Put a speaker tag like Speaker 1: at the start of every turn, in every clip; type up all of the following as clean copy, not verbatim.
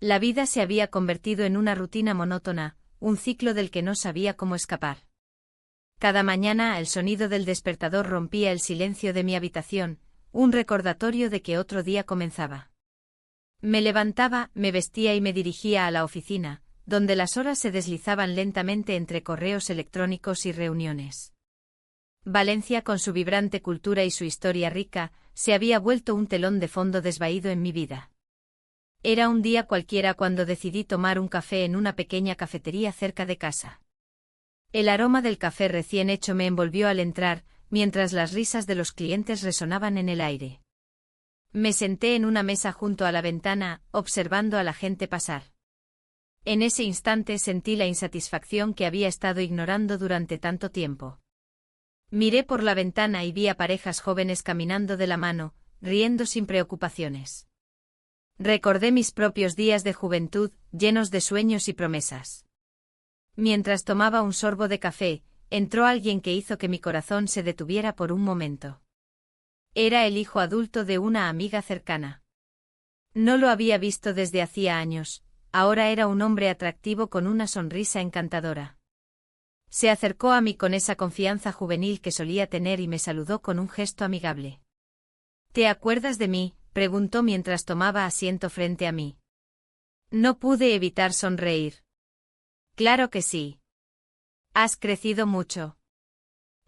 Speaker 1: La vida se había convertido en una rutina monótona, un ciclo del que no sabía cómo escapar. Cada mañana el sonido del despertador rompía el silencio de mi habitación, un recordatorio de que otro día comenzaba. Me levantaba, me vestía y me dirigía a la oficina, donde las horas se deslizaban lentamente entre correos electrónicos y reuniones. Valencia, con su vibrante cultura y su historia rica, se había vuelto un telón de fondo desvaído en mi vida. Era un día cualquiera cuando decidí tomar un café en una pequeña cafetería cerca de casa. El aroma del café recién hecho me envolvió al entrar, mientras las risas de los clientes resonaban en el aire. Me senté en una mesa junto a la ventana, observando a la gente pasar. En ese instante sentí la insatisfacción que había estado ignorando durante tanto tiempo. Miré por la ventana y vi a parejas jóvenes caminando de la mano, riendo sin preocupaciones. Recordé mis propios días de juventud, llenos de sueños y promesas. Mientras tomaba un sorbo de café, entró alguien que hizo que mi corazón se detuviera por un momento. Era el hijo adulto de una amiga cercana. No lo había visto desde hacía años, ahora era un hombre atractivo con una sonrisa encantadora. Se acercó a mí con esa confianza juvenil que solía tener y me saludó con un gesto amigable. ¿Te acuerdas de mí?, preguntó mientras tomaba asiento frente a mí. No pude evitar sonreír. Claro que sí. Has crecido mucho.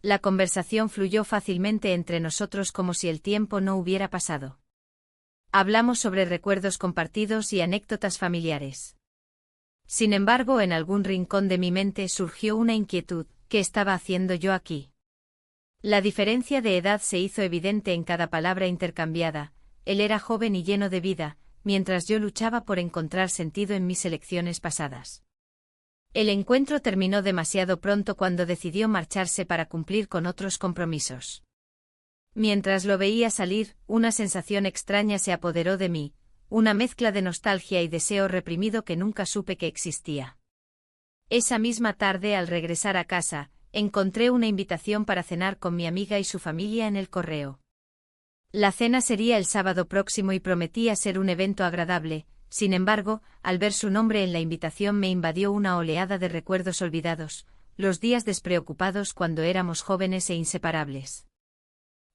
Speaker 1: La conversación fluyó fácilmente entre nosotros como si el tiempo no hubiera pasado. Hablamos sobre recuerdos compartidos y anécdotas familiares. Sin embargo, en algún rincón de mi mente surgió una inquietud: ¿qué estaba haciendo yo aquí? La diferencia de edad se hizo evidente en cada palabra intercambiada. Él era joven y lleno de vida, mientras yo luchaba por encontrar sentido en mis elecciones pasadas. El encuentro terminó demasiado pronto cuando decidió marcharse para cumplir con otros compromisos. Mientras lo veía salir, una sensación extraña se apoderó de mí, una mezcla de nostalgia y deseo reprimido que nunca supe que existía. Esa misma tarde, al regresar a casa, encontré una invitación para cenar con mi amiga y su familia en el correo. La cena sería el sábado próximo y prometía ser un evento agradable. Sin embargo, al ver su nombre en la invitación me invadió una oleada de recuerdos olvidados, los días despreocupados cuando éramos jóvenes e inseparables.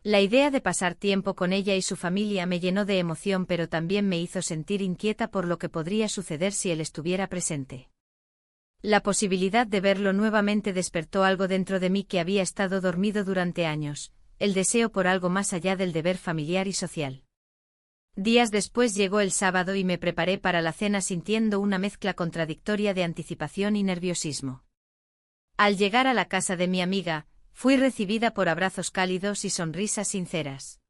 Speaker 1: La idea de pasar tiempo con ella y su familia me llenó de emoción, pero también me hizo sentir inquieta por lo que podría suceder si él estuviera presente. La posibilidad de verlo nuevamente despertó algo dentro de mí que había estado dormido durante años, el deseo por algo más allá del deber familiar y social. Días después llegó el sábado y me preparé para la cena sintiendo una mezcla contradictoria de anticipación y nerviosismo. Al llegar a la casa de mi amiga, fui recibida por abrazos cálidos y sonrisas sinceras.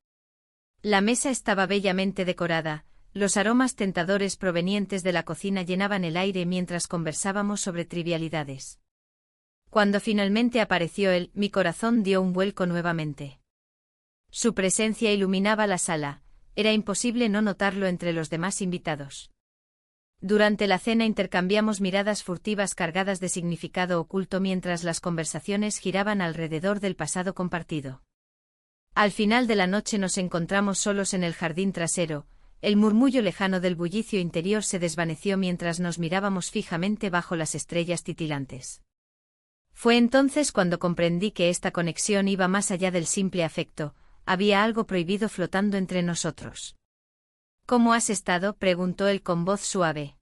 Speaker 1: La mesa estaba bellamente decorada, los aromas tentadores provenientes de la cocina llenaban el aire mientras conversábamos sobre trivialidades. Cuando finalmente apareció él, mi corazón dio un vuelco nuevamente. Su presencia iluminaba la sala. Era imposible no notarlo entre los demás invitados. Durante la cena intercambiamos miradas furtivas cargadas de significado oculto mientras las conversaciones giraban alrededor del pasado compartido. Al final de la noche nos encontramos solos en el jardín trasero, el murmullo lejano del bullicio interior se desvaneció mientras nos mirábamos fijamente bajo las estrellas titilantes. Fue entonces cuando comprendí que esta conexión iba más allá del simple afecto. Había algo prohibido flotando entre nosotros. ¿Cómo has estado?, preguntó él con voz suave.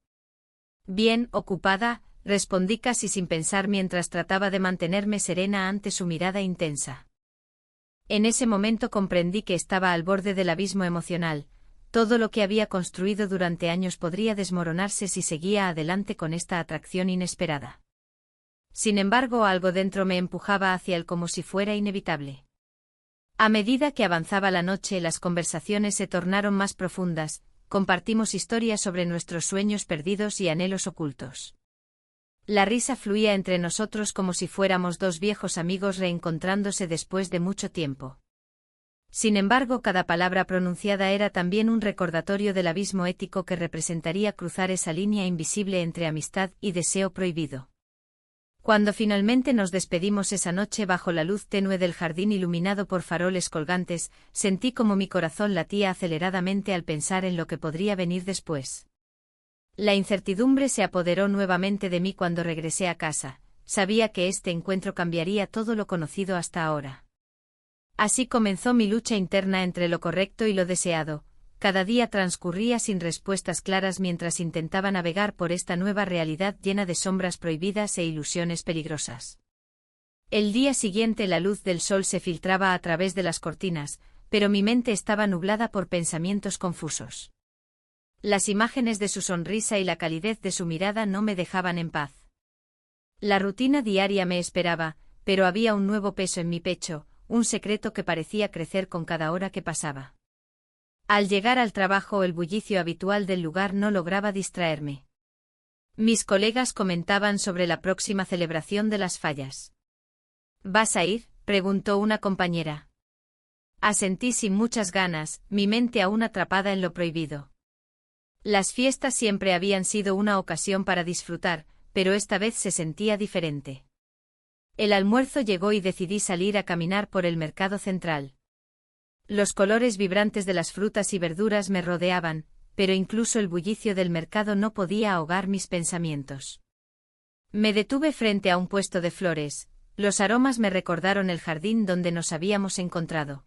Speaker 1: Bien, ocupada, respondí casi sin pensar mientras trataba de mantenerme serena ante su mirada intensa. En ese momento comprendí que estaba al borde del abismo emocional. Todo lo que había construido durante años podría desmoronarse si seguía adelante con esta atracción inesperada. Sin embargo, algo dentro me empujaba hacia él como si fuera inevitable. A medida que avanzaba la noche, las conversaciones se tornaron más profundas, compartimos historias sobre nuestros sueños perdidos y anhelos ocultos. La risa fluía entre nosotros como si fuéramos dos viejos amigos reencontrándose después de mucho tiempo. Sin embargo, cada palabra pronunciada era también un recordatorio del abismo ético que representaría cruzar esa línea invisible entre amistad y deseo prohibido. Cuando finalmente nos despedimos esa noche bajo la luz tenue del jardín iluminado por faroles colgantes, sentí como mi corazón latía aceleradamente al pensar en lo que podría venir después. La incertidumbre se apoderó nuevamente de mí cuando regresé a casa. Sabía que este encuentro cambiaría todo lo conocido hasta ahora. Así comenzó mi lucha interna entre lo correcto y lo deseado. Cada día transcurría sin respuestas claras mientras intentaba navegar por esta nueva realidad llena de sombras prohibidas e ilusiones peligrosas. El día siguiente la luz del sol se filtraba a través de las cortinas, pero mi mente estaba nublada por pensamientos confusos. Las imágenes de su sonrisa y la calidez de su mirada no me dejaban en paz. La rutina diaria me esperaba, pero había un nuevo peso en mi pecho, un secreto que parecía crecer con cada hora que pasaba. Al llegar al trabajo, el bullicio habitual del lugar no lograba distraerme. Mis colegas comentaban sobre la próxima celebración de las fallas. ¿Vas a ir?, preguntó una compañera. Asentí sin muchas ganas, mi mente aún atrapada en lo prohibido. Las fiestas siempre habían sido una ocasión para disfrutar, pero esta vez se sentía diferente. El almuerzo llegó y decidí salir a caminar por el mercado central. Los colores vibrantes de las frutas y verduras me rodeaban, pero incluso el bullicio del mercado no podía ahogar mis pensamientos. Me detuve frente a un puesto de flores. Los aromas me recordaron el jardín donde nos habíamos encontrado.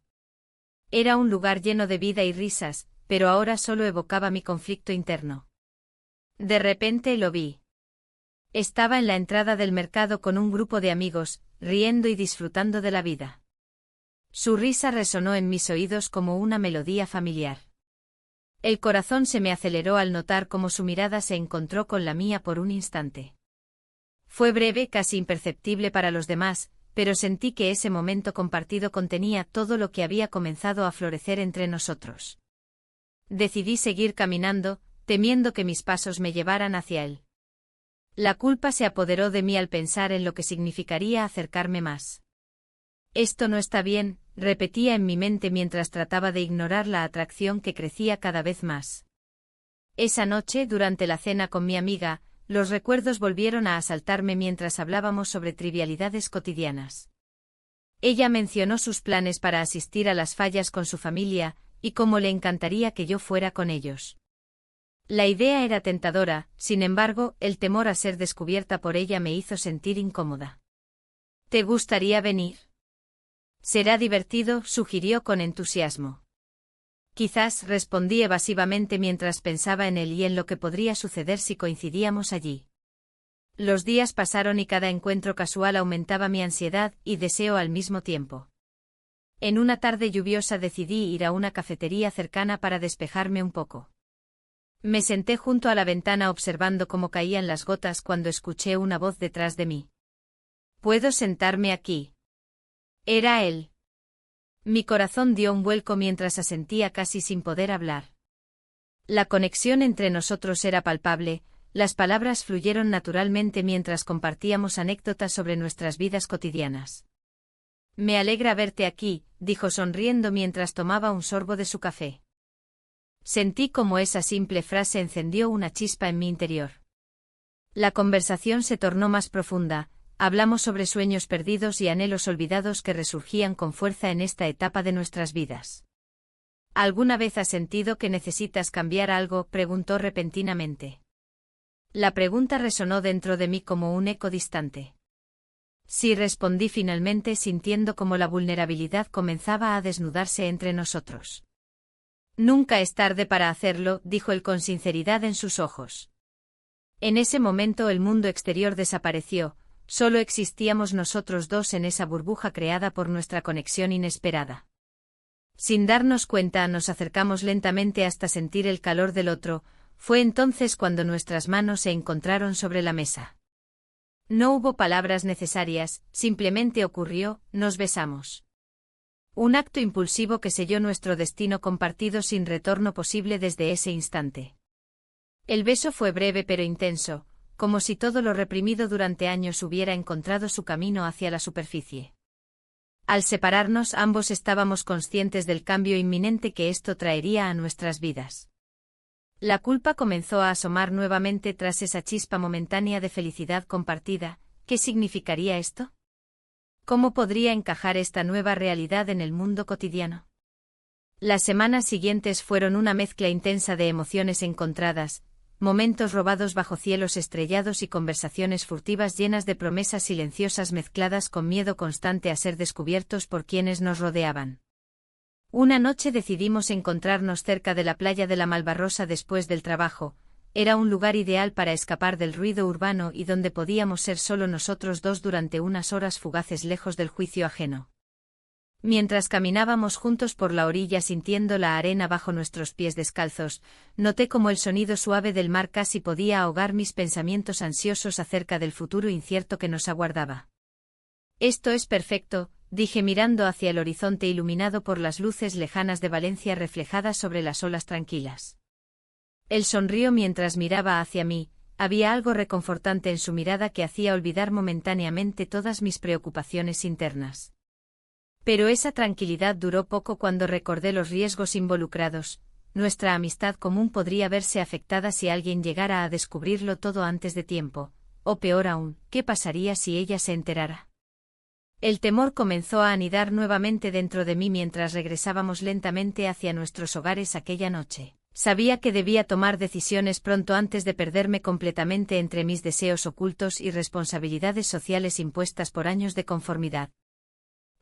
Speaker 1: Era un lugar lleno de vida y risas, pero ahora solo evocaba mi conflicto interno. De repente lo vi. Estaba en la entrada del mercado con un grupo de amigos, riendo y disfrutando de la vida. Su risa resonó en mis oídos como una melodía familiar. El corazón se me aceleró al notar cómo su mirada se encontró con la mía por un instante. Fue breve, casi imperceptible para los demás, pero sentí que ese momento compartido contenía todo lo que había comenzado a florecer entre nosotros. Decidí seguir caminando, temiendo que mis pasos me llevaran hacia él. La culpa se apoderó de mí al pensar en lo que significaría acercarme más. Esto no está bien, repetía en mi mente mientras trataba de ignorar la atracción que crecía cada vez más. Esa noche, durante la cena con mi amiga, los recuerdos volvieron a asaltarme mientras hablábamos sobre trivialidades cotidianas. Ella mencionó sus planes para asistir a las fallas con su familia, y cómo le encantaría que yo fuera con ellos. La idea era tentadora, sin embargo, el temor a ser descubierta por ella me hizo sentir incómoda. ¿Te gustaría venir? Será divertido, sugirió con entusiasmo. Quizás, respondí evasivamente mientras pensaba en él y en lo que podría suceder si coincidíamos allí. Los días pasaron y cada encuentro casual aumentaba mi ansiedad y deseo al mismo tiempo. En una tarde lluviosa decidí ir a una cafetería cercana para despejarme un poco. Me senté junto a la ventana observando cómo caían las gotas cuando escuché una voz detrás de mí. ¿Puedo sentarme aquí? Era él. Mi corazón dio un vuelco mientras asentía casi sin poder hablar. La conexión entre nosotros era palpable, las palabras fluyeron naturalmente mientras compartíamos anécdotas sobre nuestras vidas cotidianas. Me alegra verte aquí, dijo sonriendo mientras tomaba un sorbo de su café. Sentí como esa simple frase encendió una chispa en mi interior. La conversación se tornó más profunda, hablamos sobre sueños perdidos y anhelos olvidados que resurgían con fuerza en esta etapa de nuestras vidas. ¿Alguna vez has sentido que necesitas cambiar algo?, preguntó repentinamente. La pregunta resonó dentro de mí como un eco distante. Sí, respondí finalmente sintiendo como la vulnerabilidad comenzaba a desnudarse entre nosotros. Nunca es tarde para hacerlo, dijo él con sinceridad en sus ojos. En ese momento el mundo exterior desapareció, solo existíamos nosotros dos en esa burbuja creada por nuestra conexión inesperada. Sin darnos cuenta nos acercamos lentamente hasta sentir el calor del otro, fue entonces cuando nuestras manos se encontraron sobre la mesa. No hubo palabras necesarias, simplemente ocurrió, nos besamos. Un acto impulsivo que selló nuestro destino compartido sin retorno posible desde ese instante. El beso fue breve pero intenso, como si todo lo reprimido durante años hubiera encontrado su camino hacia la superficie. Al separarnos ambos estábamos conscientes del cambio inminente que esto traería a nuestras vidas. La culpa comenzó a asomar nuevamente tras esa chispa momentánea de felicidad compartida. ¿Qué significaría esto? ¿Cómo podría encajar esta nueva realidad en el mundo cotidiano? Las semanas siguientes fueron una mezcla intensa de emociones encontradas. momentos robados bajo cielos estrellados y conversaciones furtivas llenas de promesas silenciosas mezcladas con miedo constante a ser descubiertos por quienes nos rodeaban. Una noche decidimos encontrarnos cerca de la playa de la Malvarrosa después del trabajo. Era un lugar ideal para escapar del ruido urbano y donde podíamos ser solo nosotros dos durante unas horas fugaces lejos del juicio ajeno. Mientras caminábamos juntos por la orilla sintiendo la arena bajo nuestros pies descalzos, noté cómo el sonido suave del mar casi podía ahogar mis pensamientos ansiosos acerca del futuro incierto que nos aguardaba. «Esto es perfecto», dije mirando hacia el horizonte iluminado por las luces lejanas de Valencia reflejadas sobre las olas tranquilas. Él sonrió mientras miraba hacia mí, había algo reconfortante en su mirada que hacía olvidar momentáneamente todas mis preocupaciones internas. Pero esa tranquilidad duró poco cuando recordé los riesgos involucrados. Nuestra amistad común podría verse afectada si alguien llegara a descubrirlo todo antes de tiempo, o peor aún, ¿qué pasaría si ella se enterara? El temor comenzó a anidar nuevamente dentro de mí mientras regresábamos lentamente hacia nuestros hogares aquella noche. Sabía que debía tomar decisiones pronto antes de perderme completamente entre mis deseos ocultos y responsabilidades sociales impuestas por años de conformidad.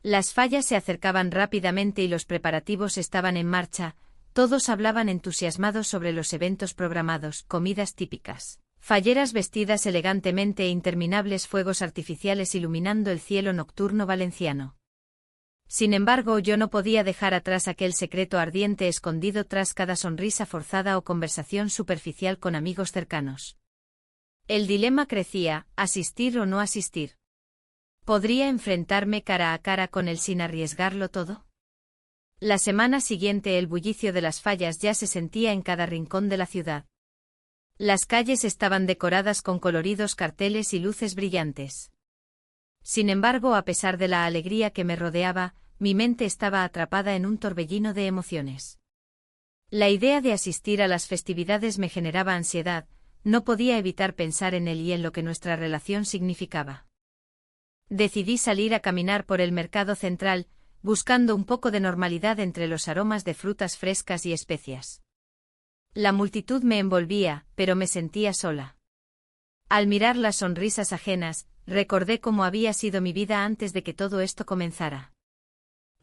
Speaker 1: Las fallas se acercaban rápidamente y los preparativos estaban en marcha, todos hablaban entusiasmados sobre los eventos programados, comidas típicas, falleras vestidas elegantemente e interminables fuegos artificiales iluminando el cielo nocturno valenciano. Sin embargo, yo no podía dejar atrás aquel secreto ardiente escondido tras cada sonrisa forzada o conversación superficial con amigos cercanos. El dilema crecía, asistir o no asistir. ¿Podría enfrentarme cara a cara con él sin arriesgarlo todo? La semana siguiente el bullicio de las fallas ya se sentía en cada rincón de la ciudad. Las calles estaban decoradas con coloridos carteles y luces brillantes. Sin embargo, a pesar de la alegría que me rodeaba, mi mente estaba atrapada en un torbellino de emociones. La idea de asistir a las festividades me generaba ansiedad, no podía evitar pensar en él y en lo que nuestra relación significaba. Decidí salir a caminar por el mercado central, buscando un poco de normalidad entre los aromas de frutas frescas y especias. La multitud me envolvía, pero me sentía sola. Al mirar las sonrisas ajenas, recordé cómo había sido mi vida antes de que todo esto comenzara.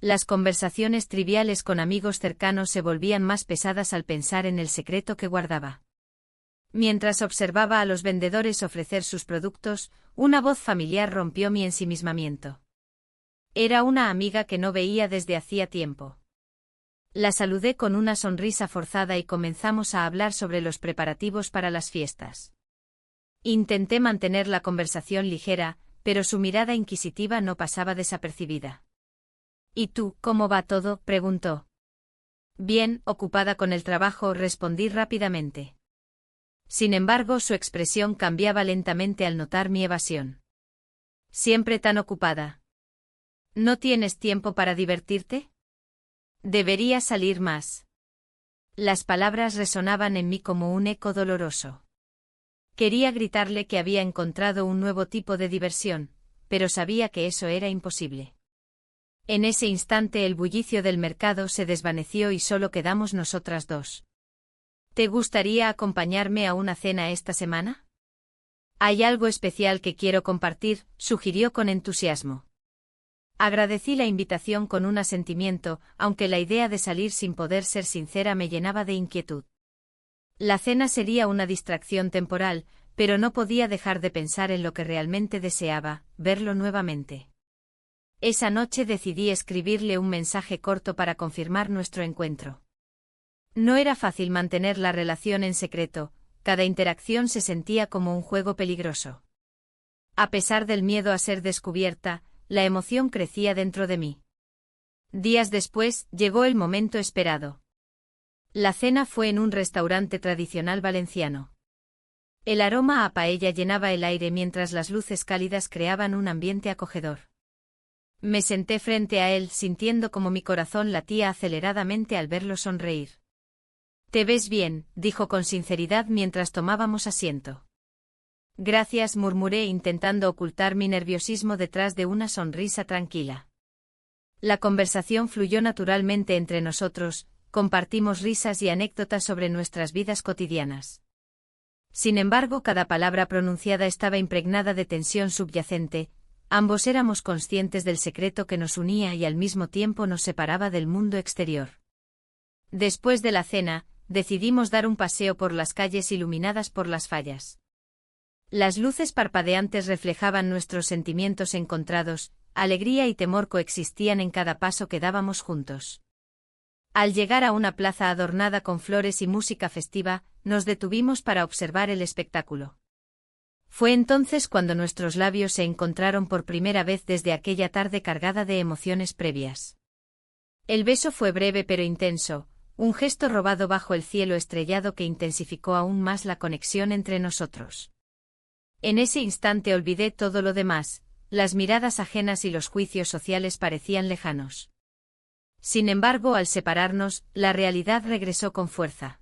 Speaker 1: Las conversaciones triviales con amigos cercanos se volvían más pesadas al pensar en el secreto que guardaba. Mientras observaba a los vendedores ofrecer sus productos, una voz familiar rompió mi ensimismamiento. Era una amiga que no veía desde hacía tiempo. La saludé con una sonrisa forzada y comenzamos a hablar sobre los preparativos para las fiestas. Intenté mantener la conversación ligera, pero su mirada inquisitiva no pasaba desapercibida. «¿Y tú, cómo va todo?», preguntó. «Bien, ocupada con el trabajo», respondí rápidamente. Sin embargo, su expresión cambiaba lentamente al notar mi evasión. «¿Siempre tan ocupada? ¿No tienes tiempo para divertirte? Deberías salir más». Las palabras resonaban en mí como un eco doloroso. Quería gritarle que había encontrado un nuevo tipo de diversión, pero sabía que eso era imposible. En ese instante el bullicio del mercado se desvaneció y solo quedamos nosotras dos. ¿Te gustaría acompañarme a una cena esta semana? Hay algo especial que quiero compartir, sugirió con entusiasmo. Agradecí la invitación con un asentimiento, aunque la idea de salir sin poder ser sincera me llenaba de inquietud. La cena sería una distracción temporal, pero no podía dejar de pensar en lo que realmente deseaba, verlo nuevamente. Esa noche decidí escribirle un mensaje corto para confirmar nuestro encuentro. No era fácil mantener la relación en secreto, cada interacción se sentía como un juego peligroso. A pesar del miedo a ser descubierta, la emoción crecía dentro de mí. Días después, llegó el momento esperado. La cena fue en un restaurante tradicional valenciano. El aroma a paella llenaba el aire mientras las luces cálidas creaban un ambiente acogedor. Me senté frente a él sintiendo como mi corazón latía aceleradamente al verlo sonreír. «Te ves bien», dijo con sinceridad mientras tomábamos asiento. «Gracias», murmuré intentando ocultar mi nerviosismo detrás de una sonrisa tranquila. La conversación fluyó naturalmente entre nosotros, compartimos risas y anécdotas sobre nuestras vidas cotidianas. Sin embargo, cada palabra pronunciada estaba impregnada de tensión subyacente. Ambos éramos conscientes del secreto que nos unía y al mismo tiempo nos separaba del mundo exterior. Después de la cena, decidimos dar un paseo por las calles iluminadas por las fallas. Las luces parpadeantes reflejaban nuestros sentimientos encontrados, alegría y temor coexistían en cada paso que dábamos juntos. Al llegar a una plaza adornada con flores y música festiva, nos detuvimos para observar el espectáculo. Fue entonces cuando nuestros labios se encontraron por primera vez desde aquella tarde cargada de emociones previas. El beso fue breve pero intenso, un gesto robado bajo el cielo estrellado que intensificó aún más la conexión entre nosotros. En ese instante olvidé todo lo demás, las miradas ajenas y los juicios sociales parecían lejanos. Sin embargo, al separarnos, la realidad regresó con fuerza.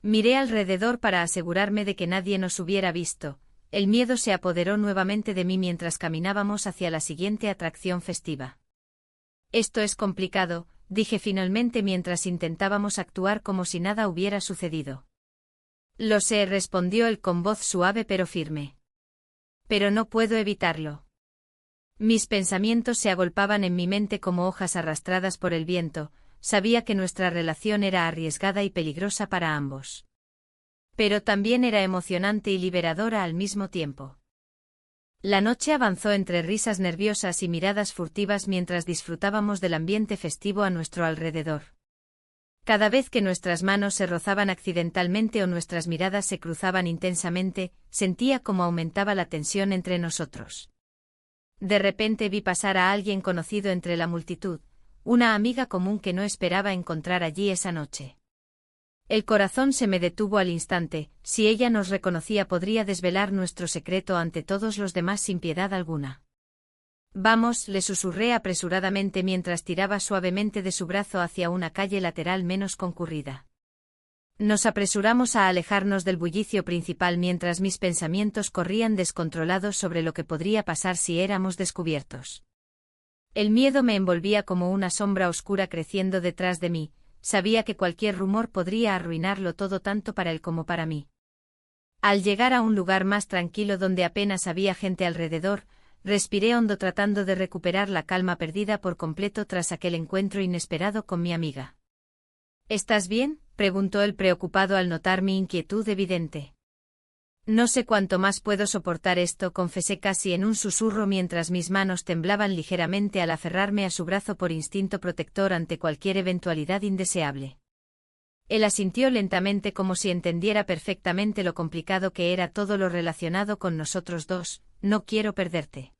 Speaker 1: Miré alrededor para asegurarme de que nadie nos hubiera visto. El miedo se apoderó nuevamente de mí mientras caminábamos hacia la siguiente atracción festiva. Esto es complicado, dije finalmente mientras intentábamos actuar como si nada hubiera sucedido. Lo sé, respondió él con voz suave pero firme. Pero no puedo evitarlo. Mis pensamientos se agolpaban en mi mente como hojas arrastradas por el viento. Sabía que nuestra relación era arriesgada y peligrosa para ambos. Pero también era emocionante y liberadora al mismo tiempo. La noche avanzó entre risas nerviosas y miradas furtivas mientras disfrutábamos del ambiente festivo a nuestro alrededor. Cada vez que nuestras manos se rozaban accidentalmente o nuestras miradas se cruzaban intensamente, sentía cómo aumentaba la tensión entre nosotros. De repente vi pasar a alguien conocido entre la multitud, una amiga común que no esperaba encontrar allí esa noche. El corazón se me detuvo al instante. Si ella nos reconocía podría desvelar nuestro secreto ante todos los demás sin piedad alguna. Vamos, le susurré apresuradamente mientras tiraba suavemente de su brazo hacia una calle lateral menos concurrida. Nos apresuramos a alejarnos del bullicio principal mientras mis pensamientos corrían descontrolados sobre lo que podría pasar si éramos descubiertos. El miedo me envolvía como una sombra oscura creciendo detrás de mí. Sabía que cualquier rumor podría arruinarlo todo tanto para él como para mí. Al llegar a un lugar más tranquilo donde apenas había gente alrededor, respiré hondo tratando de recuperar la calma perdida por completo tras aquel encuentro inesperado con mi amiga. ¿Estás bien?, preguntó él preocupado al notar mi inquietud evidente. No sé cuánto más puedo soportar esto, confesé casi en un susurro mientras mis manos temblaban ligeramente al aferrarme a su brazo por instinto protector ante cualquier eventualidad indeseable. Él asintió lentamente como si entendiera perfectamente lo complicado que era todo lo relacionado con nosotros dos. No quiero perderte.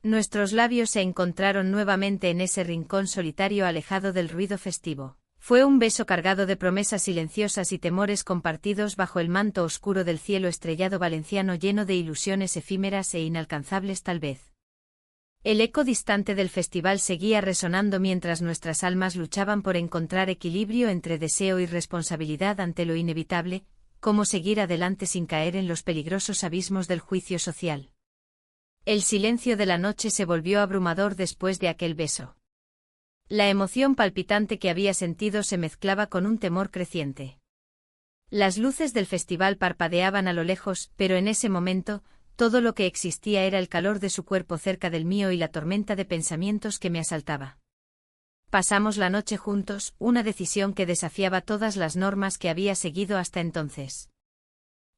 Speaker 1: Nuestros labios se encontraron nuevamente en ese rincón solitario alejado del ruido festivo. Fue un beso cargado de promesas silenciosas y temores compartidos bajo el manto oscuro del cielo estrellado valenciano lleno de ilusiones efímeras e inalcanzables tal vez. El eco distante del festival seguía resonando mientras nuestras almas luchaban por encontrar equilibrio entre deseo y responsabilidad ante lo inevitable, cómo seguir adelante sin caer en los peligrosos abismos del juicio social. El silencio de la noche se volvió abrumador después de aquel beso. La emoción palpitante que había sentido se mezclaba con un temor creciente. Las luces del festival parpadeaban a lo lejos, pero en ese momento, todo lo que existía era el calor de su cuerpo cerca del mío y la tormenta de pensamientos que me asaltaba. Pasamos la noche juntos, una decisión que desafiaba todas las normas que había seguido hasta entonces.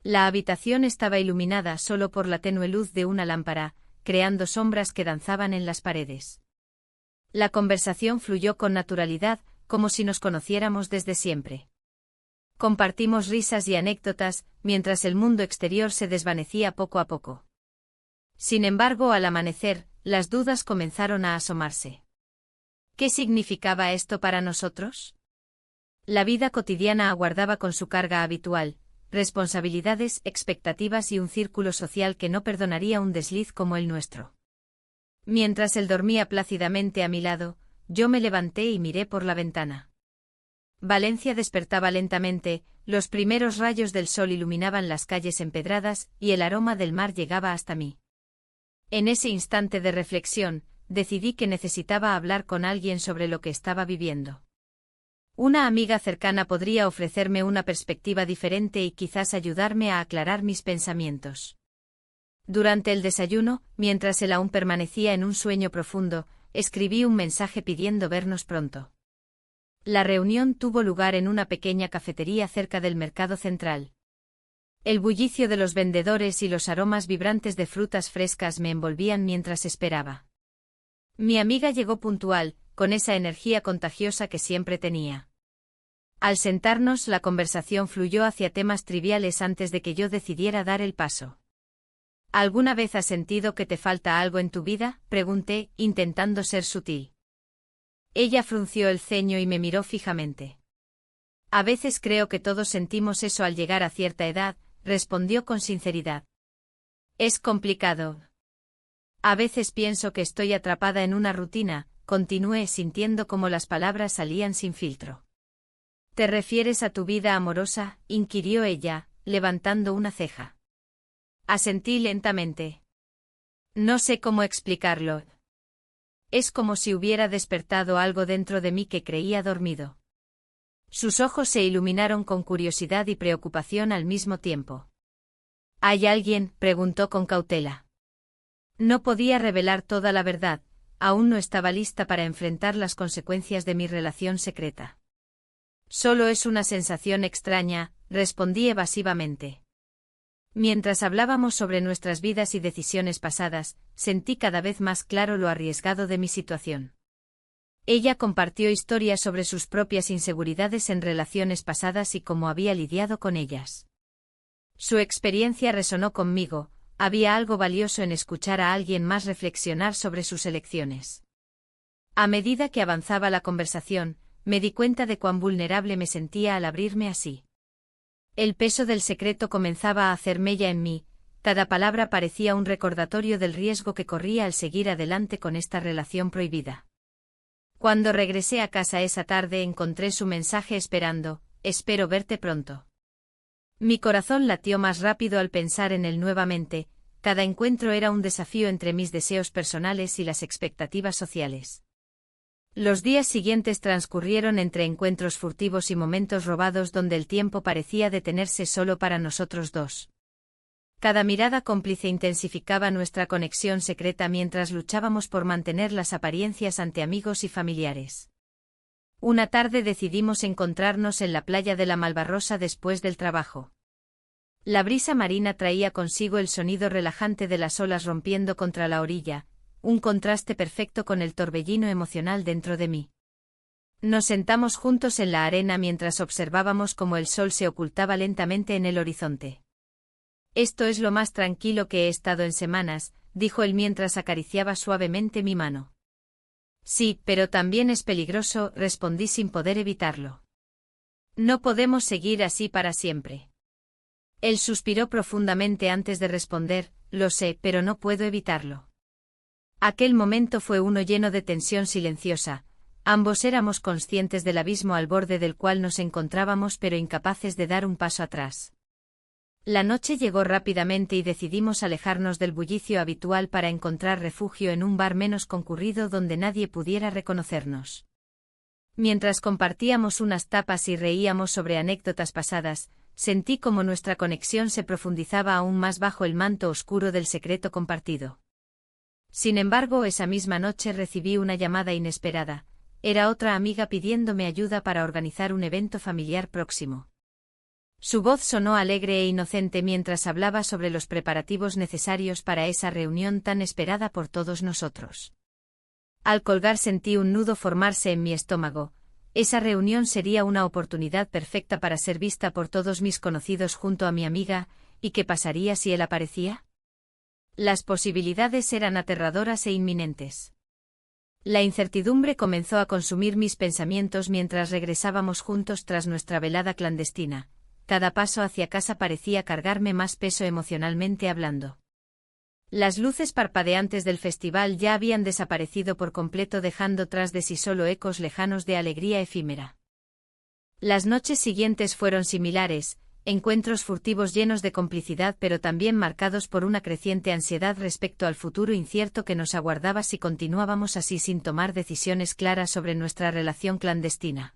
Speaker 1: La habitación estaba iluminada solo por la tenue luz de una lámpara, creando sombras que danzaban en las paredes. La conversación fluyó con naturalidad, como si nos conociéramos desde siempre. Compartimos risas y anécdotas, mientras el mundo exterior se desvanecía poco a poco. Sin embargo, al amanecer, las dudas comenzaron a asomarse. ¿Qué significaba esto para nosotros? La vida cotidiana aguardaba con su carga habitual, responsabilidades, expectativas y un círculo social que no perdonaría un desliz como el nuestro. Mientras él dormía plácidamente a mi lado, yo me levanté y miré por la ventana. Valencia despertaba lentamente, los primeros rayos del sol iluminaban las calles empedradas y el aroma del mar llegaba hasta mí. En ese instante de reflexión, decidí que necesitaba hablar con alguien sobre lo que estaba viviendo. Una amiga cercana podría ofrecerme una perspectiva diferente y quizás ayudarme a aclarar mis pensamientos. Durante el desayuno, mientras él aún permanecía en un sueño profundo, escribí un mensaje pidiendo vernos pronto. La reunión tuvo lugar en una pequeña cafetería cerca del mercado central. El bullicio de los vendedores y los aromas vibrantes de frutas frescas me envolvían mientras esperaba. Mi amiga llegó puntual, con esa energía contagiosa que siempre tenía. Al sentarnos, la conversación fluyó hacia temas triviales antes de que yo decidiera dar el paso. ¿Alguna vez has sentido que te falta algo en tu vida?, pregunté, intentando ser sutil. Ella frunció el ceño y me miró fijamente. A veces creo que todos sentimos eso al llegar a cierta edad, respondió con sinceridad. Es complicado. A veces pienso que estoy atrapada en una rutina, continué sintiendo como las palabras salían sin filtro. ¿Te refieres a tu vida amorosa?, inquirió ella, levantando una ceja. Asentí lentamente. No sé cómo explicarlo. Es como si hubiera despertado algo dentro de mí que creía dormido. Sus ojos se iluminaron con curiosidad y preocupación al mismo tiempo. ¿Hay alguien?, preguntó con cautela. No podía revelar toda la verdad, aún no estaba lista para enfrentar las consecuencias de mi relación secreta. Solo es una sensación extraña, respondí evasivamente. Mientras hablábamos sobre nuestras vidas y decisiones pasadas, sentí cada vez más claro lo arriesgado de mi situación. Ella compartió historias sobre sus propias inseguridades en relaciones pasadas y cómo había lidiado con ellas. Su experiencia resonó conmigo, había algo valioso en escuchar a alguien más reflexionar sobre sus elecciones. A medida que avanzaba la conversación, me di cuenta de cuán vulnerable me sentía al abrirme así. El peso del secreto comenzaba a hacer mella en mí, cada palabra parecía un recordatorio del riesgo que corría al seguir adelante con esta relación prohibida. Cuando regresé a casa esa tarde encontré su mensaje esperando, espero verte pronto. Mi corazón latió más rápido al pensar en él nuevamente, cada encuentro era un desafío entre mis deseos personales y las expectativas sociales. Los días siguientes transcurrieron entre encuentros furtivos y momentos robados donde el tiempo parecía detenerse solo para nosotros dos. Cada mirada cómplice intensificaba nuestra conexión secreta mientras luchábamos por mantener las apariencias ante amigos y familiares. Una tarde decidimos encontrarnos en la playa de la Malvarrosa después del trabajo. La brisa marina traía consigo el sonido relajante de las olas rompiendo contra la orilla, un contraste perfecto con el torbellino emocional dentro de mí. Nos sentamos juntos en la arena mientras observábamos cómo el sol se ocultaba lentamente en el horizonte. Esto es lo más tranquilo que he estado en semanas, dijo él mientras acariciaba suavemente mi mano. Sí, pero también es peligroso, respondí sin poder evitarlo. No podemos seguir así para siempre. Él suspiró profundamente antes de responder, lo sé, pero no puedo evitarlo. Aquel momento fue uno lleno de tensión silenciosa, ambos éramos conscientes del abismo al borde del cual nos encontrábamos pero incapaces de dar un paso atrás. La noche llegó rápidamente y decidimos alejarnos del bullicio habitual para encontrar refugio en un bar menos concurrido donde nadie pudiera reconocernos. Mientras compartíamos unas tapas y reíamos sobre anécdotas pasadas, sentí como nuestra conexión se profundizaba aún más bajo el manto oscuro del secreto compartido. Sin embargo, esa misma noche recibí una llamada inesperada. Era otra amiga pidiéndome ayuda para organizar un evento familiar próximo. Su voz sonó alegre e inocente mientras hablaba sobre los preparativos necesarios para esa reunión tan esperada por todos nosotros. Al colgar sentí un nudo formarse en mi estómago. Esa reunión sería una oportunidad perfecta para ser vista por todos mis conocidos junto a mi amiga, ¿y qué pasaría si él aparecía? Las posibilidades eran aterradoras e inminentes. La incertidumbre comenzó a consumir mis pensamientos mientras regresábamos juntos tras nuestra velada clandestina. Cada paso hacia casa parecía cargarme más peso emocionalmente hablando. Las luces parpadeantes del festival ya habían desaparecido por completo dejando tras de sí solo ecos lejanos de alegría efímera. Las noches siguientes fueron similares, encuentros furtivos llenos de complicidad pero también marcados por una creciente ansiedad respecto al futuro incierto que nos aguardaba si continuábamos así sin tomar decisiones claras sobre nuestra relación clandestina.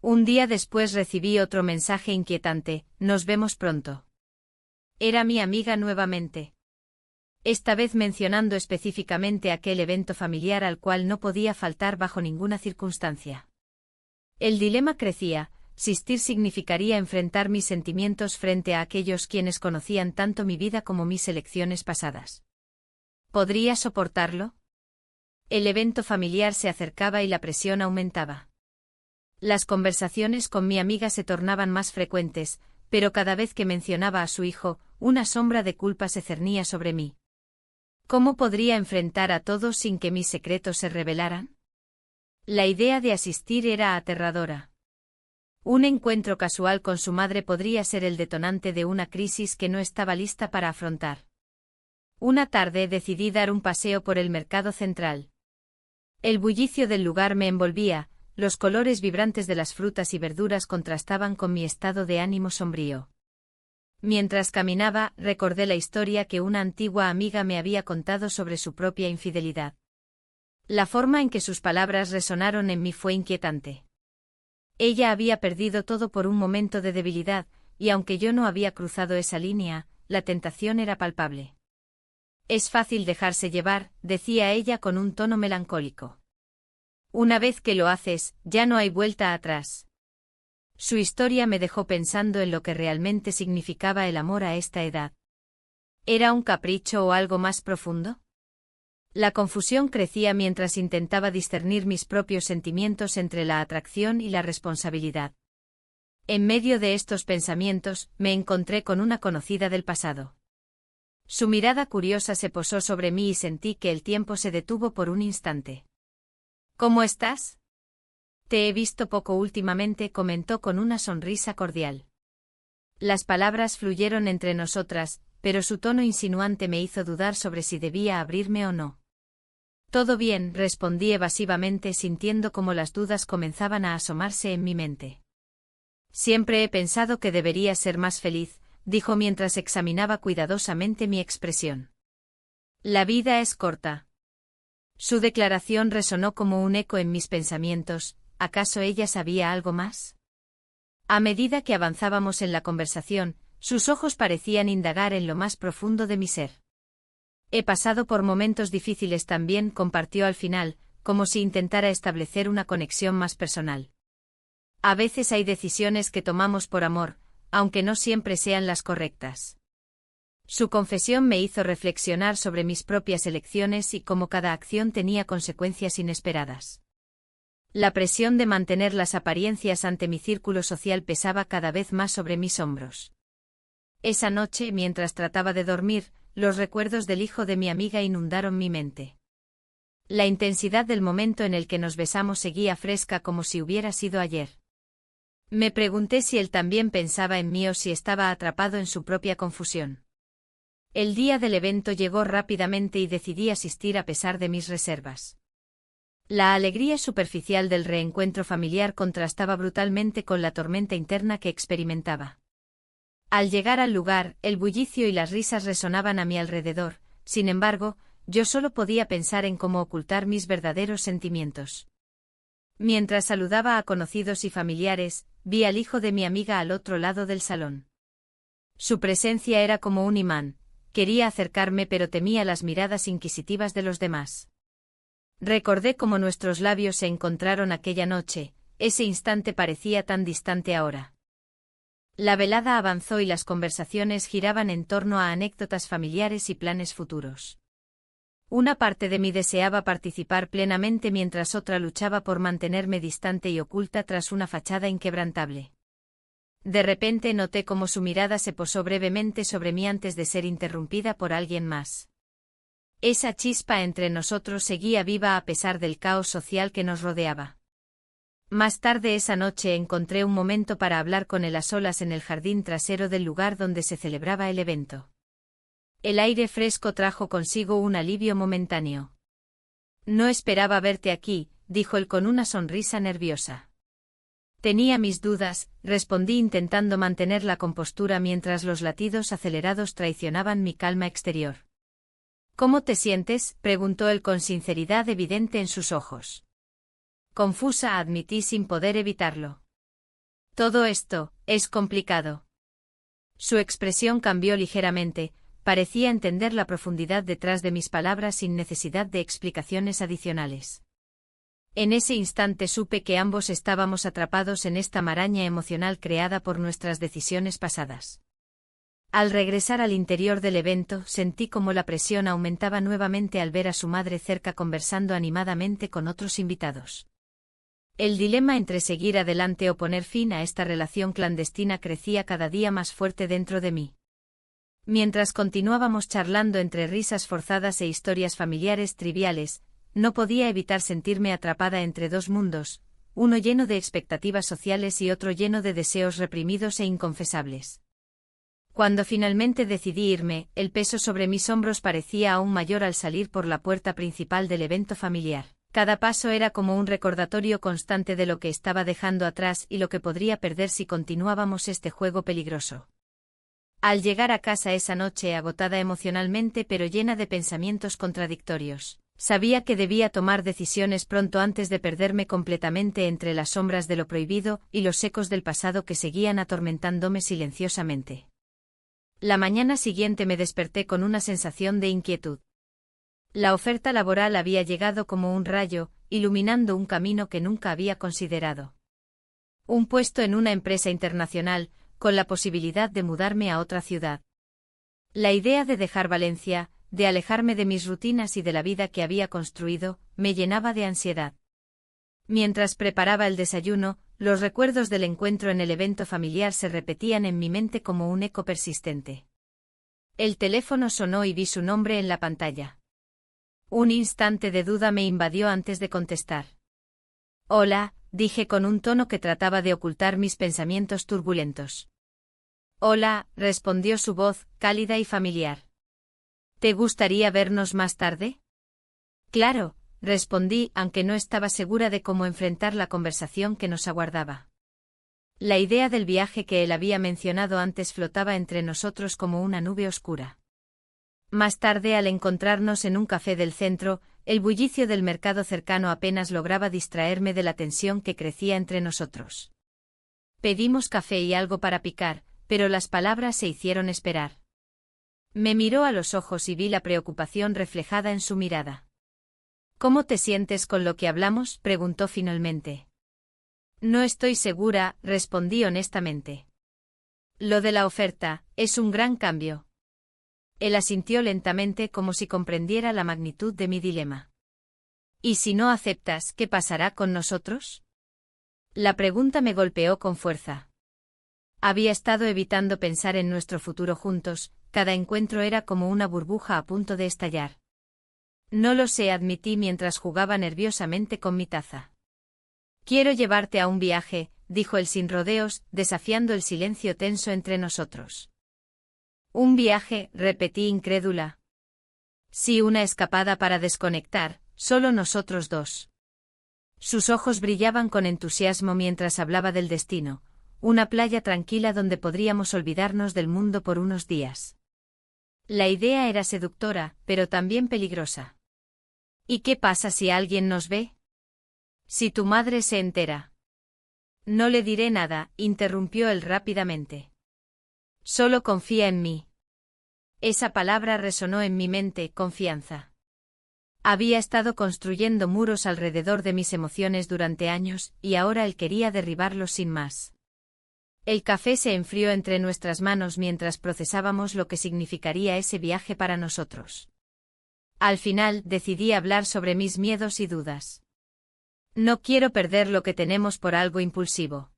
Speaker 1: Un día después recibí otro mensaje inquietante: nos vemos pronto. Era mi amiga nuevamente. Esta vez mencionando específicamente aquel evento familiar al cual no podía faltar bajo ninguna circunstancia. El dilema crecía: asistir significaría enfrentar mis sentimientos frente a aquellos quienes conocían tanto mi vida como mis elecciones pasadas. ¿Podría soportarlo? El evento familiar se acercaba y la presión aumentaba. Las conversaciones con mi amiga se tornaban más frecuentes, pero cada vez que mencionaba a su hijo, una sombra de culpa se cernía sobre mí. ¿Cómo podría enfrentar a todos sin que mis secretos se revelaran? La idea de asistir era aterradora. Un encuentro casual con su madre podría ser el detonante de una crisis que no estaba lista para afrontar. Una tarde decidí dar un paseo por el mercado central. El bullicio del lugar me envolvía, los colores vibrantes de las frutas y verduras contrastaban con mi estado de ánimo sombrío. Mientras caminaba, recordé la historia que una antigua amiga me había contado sobre su propia infidelidad. La forma en que sus palabras resonaron en mí fue inquietante. Ella había perdido todo por un momento de debilidad, y aunque yo no había cruzado esa línea, la tentación era palpable. Es fácil dejarse llevar, decía ella con un tono melancólico. Una vez que lo haces, ya no hay vuelta atrás. Su historia me dejó pensando en lo que realmente significaba el amor a esta edad. ¿Era un capricho o algo más profundo? La confusión crecía mientras intentaba discernir mis propios sentimientos entre la atracción y la responsabilidad. En medio de estos pensamientos, me encontré con una conocida del pasado. Su mirada curiosa se posó sobre mí y sentí que el tiempo se detuvo por un instante. ¿Cómo estás? Te he visto poco últimamente, comentó con una sonrisa cordial. Las palabras fluyeron entre nosotras, pero su tono insinuante me hizo dudar sobre si debía abrirme o no. Todo bien, respondí evasivamente, sintiendo cómo las dudas comenzaban a asomarse en mi mente. Siempre he pensado que debería ser más feliz, dijo mientras examinaba cuidadosamente mi expresión. La vida es corta. Su declaración resonó como un eco en mis pensamientos. ¿Acaso ella sabía algo más? A medida que avanzábamos en la conversación, sus ojos parecían indagar en lo más profundo de mi ser. He pasado por momentos difíciles también, compartió al final, como si intentara establecer una conexión más personal. A veces hay decisiones que tomamos por amor, aunque no siempre sean las correctas. Su confesión me hizo reflexionar sobre mis propias elecciones y cómo cada acción tenía consecuencias inesperadas. La presión de mantener las apariencias ante mi círculo social pesaba cada vez más sobre mis hombros. Esa noche, mientras trataba de dormir, los recuerdos del hijo de mi amiga inundaron mi mente. La intensidad del momento en el que nos besamos seguía fresca como si hubiera sido ayer. Me pregunté si él también pensaba en mí o si estaba atrapado en su propia confusión. El día del evento llegó rápidamente y decidí asistir a pesar de mis reservas. La alegría superficial del reencuentro familiar contrastaba brutalmente con la tormenta interna que experimentaba. Al llegar al lugar, el bullicio y las risas resonaban a mi alrededor, sin embargo, yo solo podía pensar en cómo ocultar mis verdaderos sentimientos. Mientras saludaba a conocidos y familiares, vi al hijo de mi amiga al otro lado del salón. Su presencia era como un imán, quería acercarme pero temía las miradas inquisitivas de los demás. Recordé cómo nuestros labios se encontraron aquella noche, ese instante parecía tan distante ahora. La velada avanzó y las conversaciones giraban en torno a anécdotas familiares y planes futuros. Una parte de mí deseaba participar plenamente mientras otra luchaba por mantenerme distante y oculta tras una fachada inquebrantable. De repente noté cómo su mirada se posó brevemente sobre mí antes de ser interrumpida por alguien más. Esa chispa entre nosotros seguía viva a pesar del caos social que nos rodeaba. Más tarde esa noche encontré un momento para hablar con él a solas en el jardín trasero del lugar donde se celebraba el evento. El aire fresco trajo consigo un alivio momentáneo. No esperaba verte aquí, dijo él con una sonrisa nerviosa. Tenía mis dudas, respondí intentando mantener la compostura mientras los latidos acelerados traicionaban mi calma exterior. ¿Cómo te sientes?, preguntó él con sinceridad evidente en sus ojos. Confusa, admití sin poder evitarlo. Todo esto es complicado. Su expresión cambió ligeramente, parecía entender la profundidad detrás de mis palabras sin necesidad de explicaciones adicionales. En ese instante supe que ambos estábamos atrapados en esta maraña emocional creada por nuestras decisiones pasadas. Al regresar al interior del evento, sentí como la presión aumentaba nuevamente al ver a su madre cerca conversando animadamente con otros invitados. El dilema entre seguir adelante o poner fin a esta relación clandestina crecía cada día más fuerte dentro de mí. Mientras continuábamos charlando entre risas forzadas e historias familiares triviales, no podía evitar sentirme atrapada entre dos mundos, uno lleno de expectativas sociales y otro lleno de deseos reprimidos e inconfesables. Cuando finalmente decidí irme, el peso sobre mis hombros parecía aún mayor al salir por la puerta principal del evento familiar. Cada paso era como un recordatorio constante de lo que estaba dejando atrás y lo que podría perder si continuábamos este juego peligroso. Al llegar a casa esa noche agotada emocionalmente pero llena de pensamientos contradictorios, sabía que debía tomar decisiones pronto antes de perderme completamente entre las sombras de lo prohibido y los ecos del pasado que seguían atormentándome silenciosamente. La mañana siguiente me desperté con una sensación de inquietud. La oferta laboral había llegado como un rayo, iluminando un camino que nunca había considerado. Un puesto en una empresa internacional, con la posibilidad de mudarme a otra ciudad. La idea de dejar Valencia, de alejarme de mis rutinas y de la vida que había construido, me llenaba de ansiedad. Mientras preparaba el desayuno, los recuerdos del encuentro en el evento familiar se repetían en mi mente como un eco persistente. El teléfono sonó y vi su nombre en la pantalla. Un instante de duda me invadió antes de contestar. Hola, dije con un tono que trataba de ocultar mis pensamientos turbulentos. Hola, respondió su voz, cálida y familiar. ¿Te gustaría vernos más tarde? Claro, respondí, aunque no estaba segura de cómo enfrentar la conversación que nos aguardaba. La idea del viaje que él había mencionado antes flotaba entre nosotros como una nube oscura. Más tarde, al encontrarnos en un café del centro, el bullicio del mercado cercano apenas lograba distraerme de la tensión que crecía entre nosotros. Pedimos café y algo para picar, pero las palabras se hicieron esperar. Me miró a los ojos y vi la preocupación reflejada en su mirada. ¿Cómo te sientes con lo que hablamos?, preguntó finalmente. No estoy segura, respondí honestamente. Lo de la oferta es un gran cambio. Él asintió lentamente como si comprendiera la magnitud de mi dilema. ¿Y si no aceptas, qué pasará con nosotros? La pregunta me golpeó con fuerza. Había estado evitando pensar en nuestro futuro juntos, cada encuentro era como una burbuja a punto de estallar. No lo sé, admití mientras jugaba nerviosamente con mi taza. Quiero llevarte a un viaje, dijo él sin rodeos, desafiando el silencio tenso entre nosotros. Un viaje, repetí incrédula. Sí, una escapada para desconectar, solo nosotros dos. Sus ojos brillaban con entusiasmo mientras hablaba del destino, una playa tranquila donde podríamos olvidarnos del mundo por unos días. La idea era seductora, pero también peligrosa. ¿Y qué pasa si alguien nos ve? Si tu madre se entera. No le diré nada, interrumpió él rápidamente. Solo confía en mí. Esa palabra resonó en mi mente, confianza. Había estado construyendo muros alrededor de mis emociones durante años, y ahora él quería derribarlos sin más. El café se enfrió entre nuestras manos mientras procesábamos lo que significaría ese viaje para nosotros. Al final, decidí hablar sobre mis miedos y dudas. No quiero perder lo que tenemos por algo impulsivo.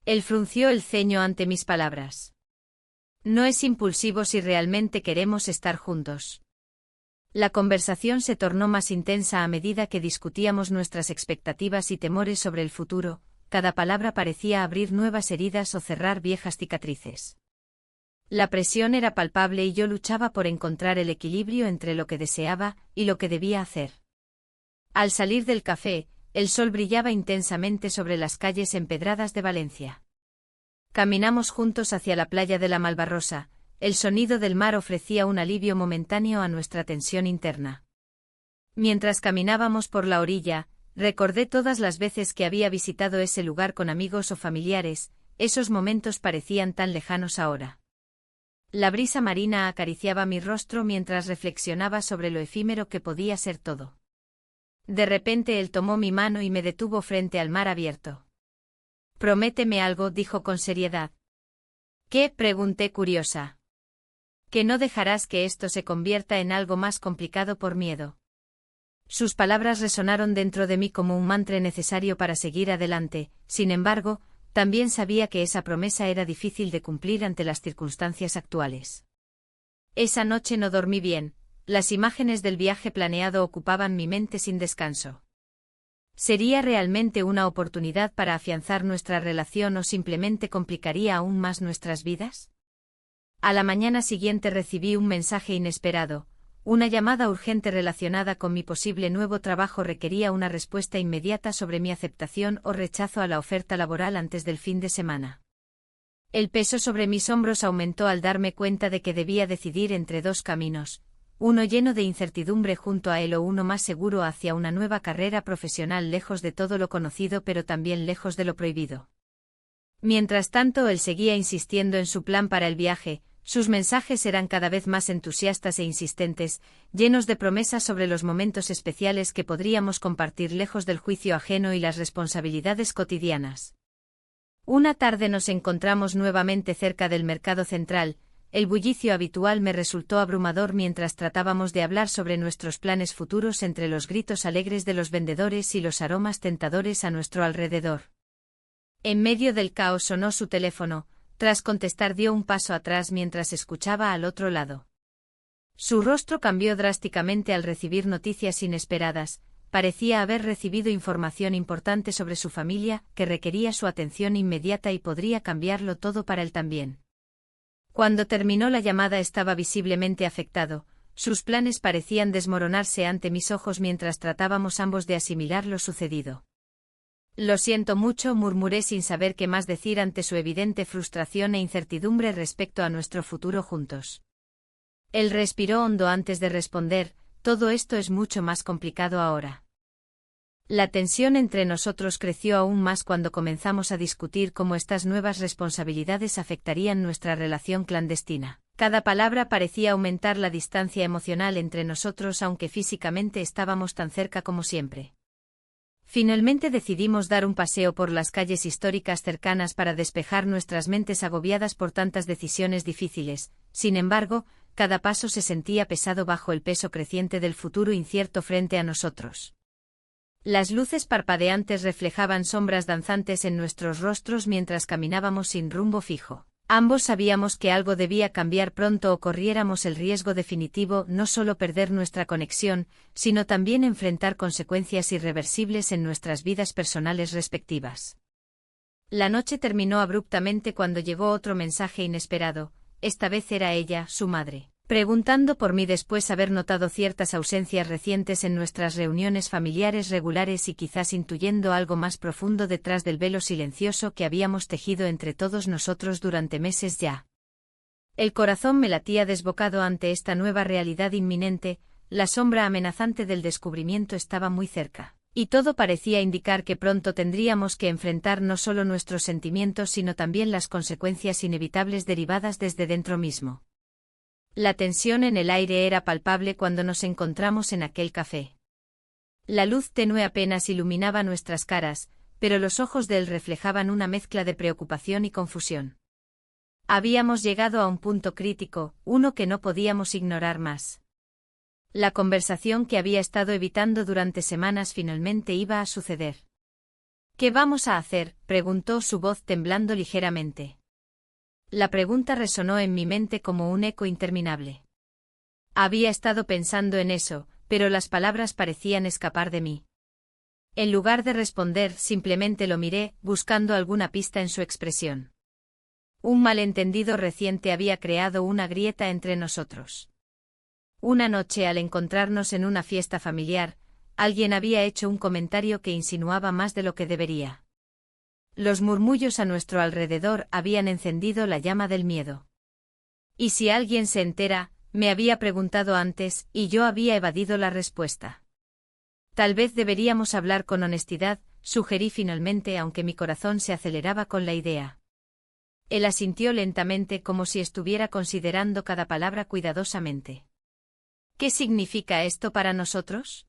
Speaker 1: Él frunció el ceño ante mis palabras. No es impulsivo si realmente queremos estar juntos. La conversación se tornó más intensa a medida que discutíamos nuestras expectativas y temores sobre el futuro, cada palabra parecía abrir nuevas heridas o cerrar viejas cicatrices. La presión era palpable y yo luchaba por encontrar el equilibrio entre lo que deseaba y lo que debía hacer. Al salir del café, el sol brillaba intensamente sobre las calles empedradas de Valencia. Caminamos juntos hacia la playa de la Malvarrosa, el sonido del mar ofrecía un alivio momentáneo a nuestra tensión interna. Mientras caminábamos por la orilla, Recordé todas las veces que había visitado ese lugar con amigos o familiares, esos momentos parecían tan lejanos ahora. La brisa marina acariciaba mi rostro mientras reflexionaba sobre lo efímero que podía ser todo. De repente él tomó mi mano y me detuvo frente al mar abierto. «Prométeme algo», dijo con seriedad. «¿Qué?», pregunté curiosa. «Que no dejarás que esto se convierta en algo más complicado por miedo». Sus palabras resonaron dentro de mí como un mantra necesario para seguir adelante, sin embargo, también sabía que esa promesa era difícil de cumplir ante las circunstancias actuales. Esa noche no dormí bien, las imágenes del viaje planeado ocupaban mi mente sin descanso. ¿Sería realmente una oportunidad para afianzar nuestra relación o simplemente complicaría aún más nuestras vidas? A la mañana siguiente recibí un mensaje inesperado. Una llamada urgente relacionada con mi posible nuevo trabajo requería una respuesta inmediata sobre mi aceptación o rechazo a la oferta laboral antes del fin de semana. El peso sobre mis hombros aumentó al darme cuenta de que debía decidir entre dos caminos, uno lleno de incertidumbre junto a él o uno más seguro hacia una nueva carrera profesional lejos de todo lo conocido pero también lejos de lo prohibido. Mientras tanto él seguía insistiendo en su plan para el viaje. Sus mensajes eran cada vez más entusiastas e insistentes, llenos de promesas sobre los momentos especiales que podríamos compartir lejos del juicio ajeno y las responsabilidades cotidianas. Una tarde nos encontramos nuevamente cerca del mercado central. El bullicio habitual me resultó abrumador mientras tratábamos de hablar sobre nuestros planes futuros entre los gritos alegres de los vendedores y los aromas tentadores a nuestro alrededor. En medio del caos sonó su teléfono. Tras contestar dio un paso atrás mientras escuchaba al otro lado. Su rostro cambió drásticamente al recibir noticias inesperadas. Parecía haber recibido información importante sobre su familia, que requería su atención inmediata y podría cambiarlo todo para él también. Cuando terminó la llamada estaba visiblemente afectado. Sus planes parecían desmoronarse ante mis ojos mientras tratábamos ambos de asimilar lo sucedido. «Lo siento mucho», murmuré sin saber qué más decir ante su evidente frustración e incertidumbre respecto a nuestro futuro juntos. Él respiró hondo antes de responder: «Todo esto es mucho más complicado ahora». La tensión entre nosotros creció aún más cuando comenzamos a discutir cómo estas nuevas responsabilidades afectarían nuestra relación clandestina. Cada palabra parecía aumentar la distancia emocional entre nosotros aunque físicamente estábamos tan cerca como siempre. Finalmente decidimos dar un paseo por las calles históricas cercanas para despejar nuestras mentes agobiadas por tantas decisiones difíciles. Sin embargo, cada paso se sentía pesado bajo el peso creciente del futuro incierto frente a nosotros. Las luces parpadeantes reflejaban sombras danzantes en nuestros rostros mientras caminábamos sin rumbo fijo. Ambos sabíamos que algo debía cambiar pronto o corriéramos el riesgo definitivo no solo perder nuestra conexión, sino también enfrentar consecuencias irreversibles en nuestras vidas personales respectivas. La noche terminó abruptamente cuando llegó otro mensaje inesperado. Esta vez era ella, su madre, preguntando por mí después haber notado ciertas ausencias recientes en nuestras reuniones familiares regulares y quizás intuyendo algo más profundo detrás del velo silencioso que habíamos tejido entre todos nosotros durante meses ya. El corazón me latía desbocado ante esta nueva realidad inminente. La sombra amenazante del descubrimiento estaba muy cerca, y todo parecía indicar que pronto tendríamos que enfrentar no solo nuestros sentimientos sino también las consecuencias inevitables derivadas desde dentro mismo. La tensión en el aire era palpable cuando nos encontramos en aquel café. La luz tenue apenas iluminaba nuestras caras, pero los ojos de él reflejaban una mezcla de preocupación y confusión. Habíamos llegado a un punto crítico, uno que no podíamos ignorar más. La conversación que había estado evitando durante semanas finalmente iba a suceder. «¿Qué vamos a hacer?», preguntó su voz temblando ligeramente. La pregunta resonó en mi mente como un eco interminable. Había estado pensando en eso, pero las palabras parecían escapar de mí. En lugar de responder, simplemente lo miré, buscando alguna pista en su expresión. Un malentendido reciente había creado una grieta entre nosotros. Una noche, al encontrarnos en una fiesta familiar, alguien había hecho un comentario que insinuaba más de lo que debería. Los murmullos a nuestro alrededor habían encendido la llama del miedo. ¿Y si alguien se entera?, me había preguntado antes, y yo había evadido la respuesta. Tal vez deberíamos hablar con honestidad, sugerí finalmente, aunque mi corazón se aceleraba con la idea. Él asintió lentamente como si estuviera considerando cada palabra cuidadosamente. ¿Qué significa esto para nosotros?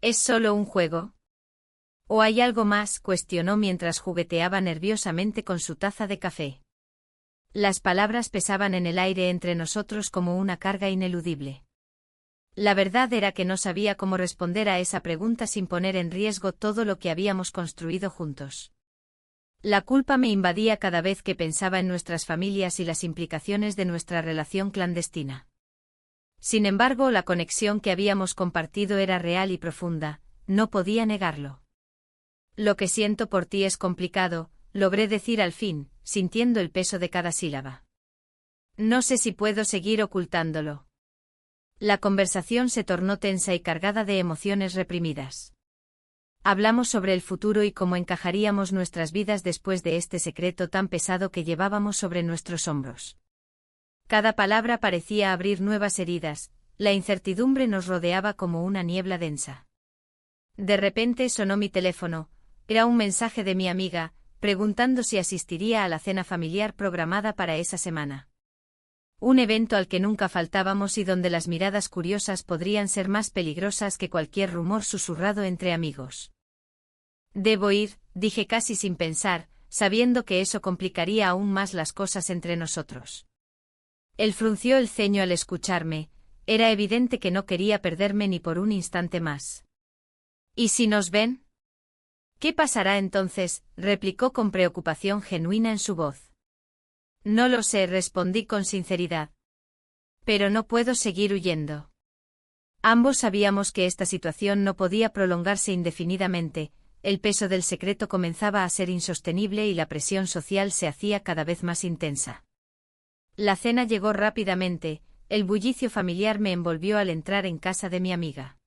Speaker 1: ¿Es solo un juego? ¿O hay algo más?, cuestionó mientras jugueteaba nerviosamente con su taza de café. Las palabras pesaban en el aire entre nosotros como una carga ineludible. La verdad era que no sabía cómo responder a esa pregunta sin poner en riesgo todo lo que habíamos construido juntos. La culpa me invadía cada vez que pensaba en nuestras familias y las implicaciones de nuestra relación clandestina. Sin embargo, la conexión que habíamos compartido era real y profunda, no podía negarlo. Lo que siento por ti es complicado, logré decir al fin, sintiendo el peso de cada sílaba. No sé si puedo seguir ocultándolo. La conversación se tornó tensa y cargada de emociones reprimidas. Hablamos sobre el futuro y cómo encajaríamos nuestras vidas después de este secreto tan pesado que llevábamos sobre nuestros hombros. Cada palabra parecía abrir nuevas heridas, la incertidumbre nos rodeaba como una niebla densa. De repente sonó mi teléfono, era un mensaje de mi amiga, preguntando si asistiría a la cena familiar programada para esa semana. Un evento al que nunca faltábamos y donde las miradas curiosas podrían ser más peligrosas que cualquier rumor susurrado entre amigos. Debo ir, dije casi sin pensar, sabiendo que eso complicaría aún más las cosas entre nosotros. Él frunció el ceño al escucharme, era evidente que no quería perderme ni por un instante más. ¿Y si nos ven? ¿Qué pasará entonces?, replicó con preocupación genuina en su voz. No lo sé, respondí con sinceridad. Pero no puedo seguir huyendo. Ambos sabíamos que esta situación no podía prolongarse indefinidamente, el peso del secreto comenzaba a ser insostenible y la presión social se hacía cada vez más intensa. La cena llegó rápidamente, el bullicio familiar me envolvió al entrar en casa de mi amiga.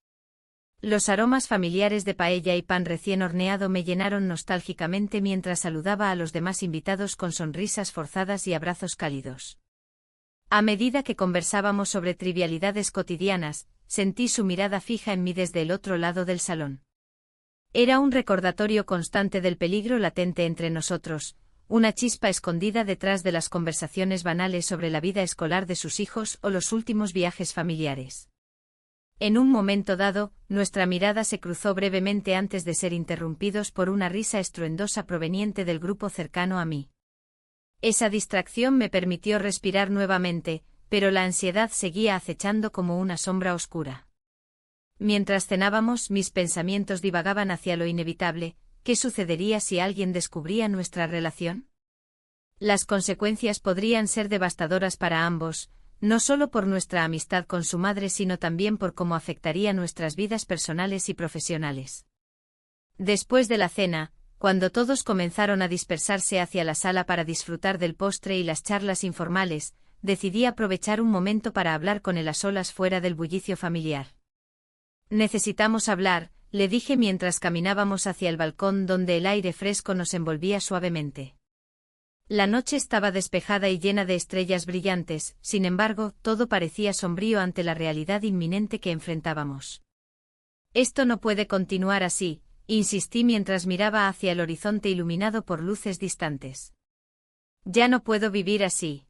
Speaker 1: Los aromas familiares de paella y pan recién horneado me llenaron nostálgicamente mientras saludaba a los demás invitados con sonrisas forzadas y abrazos cálidos. A medida que conversábamos sobre trivialidades cotidianas, sentí su mirada fija en mí desde el otro lado del salón. Era un recordatorio constante del peligro latente entre nosotros, una chispa escondida detrás de las conversaciones banales sobre la vida escolar de sus hijos o los últimos viajes familiares. En un momento dado, nuestra mirada se cruzó brevemente antes de ser interrumpidos por una risa estruendosa proveniente del grupo cercano a mí. Esa distracción me permitió respirar nuevamente, pero la ansiedad seguía acechando como una sombra oscura. Mientras cenábamos, mis pensamientos divagaban hacia lo inevitable. ¿Qué sucedería si alguien descubría nuestra relación? Las consecuencias podrían ser devastadoras para ambos, no solo por nuestra amistad con su madre sino también por cómo afectaría nuestras vidas personales y profesionales. Después de la cena, cuando todos comenzaron a dispersarse hacia la sala para disfrutar del postre y las charlas informales, decidí aprovechar un momento para hablar con él a solas fuera del bullicio familiar. Necesitamos hablar, le dije mientras caminábamos hacia el balcón donde el aire fresco nos envolvía suavemente. La noche estaba despejada y llena de estrellas brillantes, sin embargo, todo parecía sombrío ante la realidad inminente que enfrentábamos. Esto no puede continuar así, insistí mientras miraba hacia el horizonte iluminado por luces distantes. Ya no puedo vivir así.